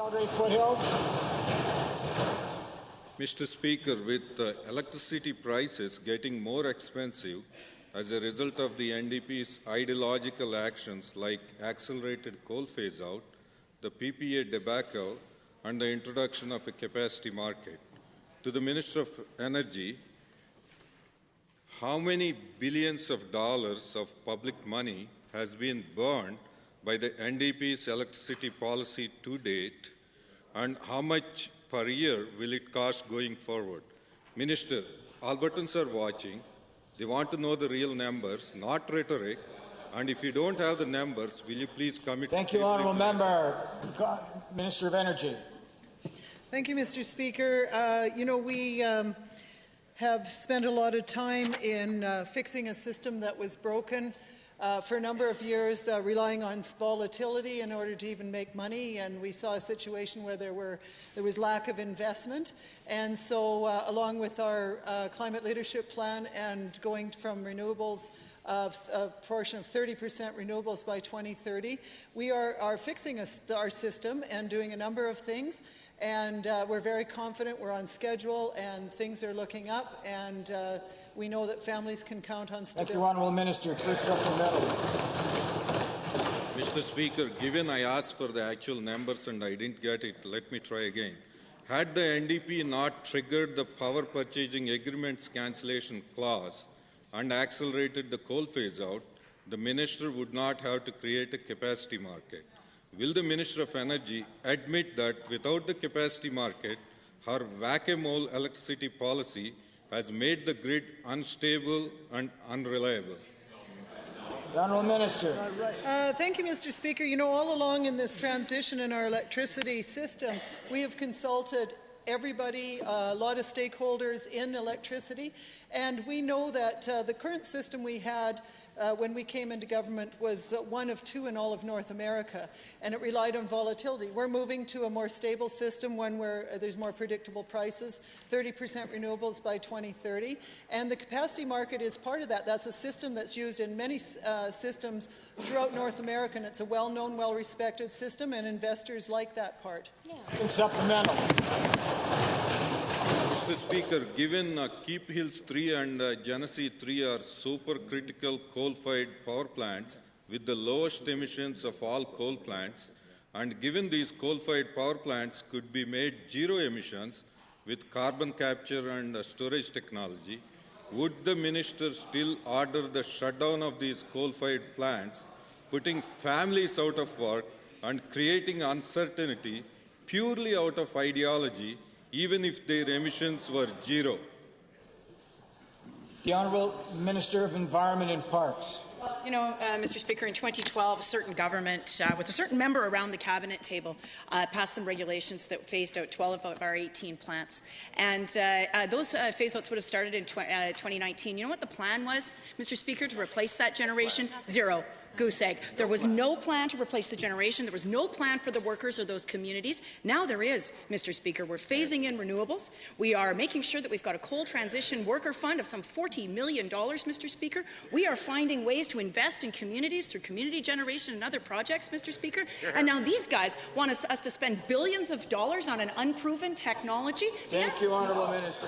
Calgary Foothills. Mr. Speaker, with electricity prices getting more expensive as a result of the NDP's ideological actions like accelerated coal phase-out, the PPA debacle, and the introduction of a capacity market, to the Minister of Energy, how many billions of dollars of public money has been burned by the NDP's electricity policy to date, and how much per year will it cost going forward? Minister, Albertans are watching. They want to know the real numbers, not rhetoric. And if you don't have the numbers, will you please commit? Thank you, Honourable Member. Minister of Energy. Thank you, Mr. Speaker. We have spent a lot of time in fixing a system that was broken for a number of years, relying on volatility in order to even make money, and we saw a situation where there was lack of investment. And so along with our climate leadership plan and going from renewables of a portion of 30% renewables by 2030, we are fixing our system and doing a number of things, and we're very confident we're on schedule and things are looking up, and we know that families can count on stability. Thank you, Honourable Minister. First supplemental. Mr. Speaker, given I asked for the actual numbers and I didn't get it, let me try again. Had the NDP not triggered the power purchasing agreements cancellation clause and accelerated the coal phase-out, the minister would not have to create a capacity market. Will the Minister of Energy admit that without the capacity market, her whack-a-mole electricity policy has made the grid unstable and unreliable? The Honourable Minister. Thank you, Mr. Speaker. All along in this transition in our electricity system, we have consulted everybody, a lot of stakeholders in electricity, and we know that the current system we had when we came into government was one of two in all of North America, and it relied on volatility. We're moving to a more stable system, one where there's more predictable prices, 30% renewables by 2030, and the capacity market is part of that. That's a system that's used in many systems throughout North America, and it's a well-known, well-respected system, and investors like that part. Yeah. Supplemental. Mr. Speaker, given Keep Hills 3 and Genesee 3 are supercritical coal-fired power plants with the lowest emissions of all coal plants, and given these coal-fired power plants could be made zero emissions with carbon capture and storage technology, would the minister still order the shutdown of these coal-fired plants, putting families out of work and creating uncertainty purely out of ideology, even if their emissions were zero? The Honourable Minister of Environment and Parks. Mr. Speaker, in 2012, a certain government, with a certain member around the cabinet table, passed some regulations that phased out 12 of our 18 plants. And those phase-outs would have started in 2019. You know what the plan was, Mr. Speaker, to replace that generation? Zero. Goose egg. There was no plan to replace the generation. There was no plan for the workers or those communities. Now there is, Mr. Speaker. We're phasing in renewables. We are making sure that we've got a coal transition worker fund of some $40 million, Mr. Speaker. We are finding ways to invest in communities through community generation and other projects, Mr. Speaker. And now these guys want us to spend billions of dollars on an unproven technology. Thank you, Honourable Minister.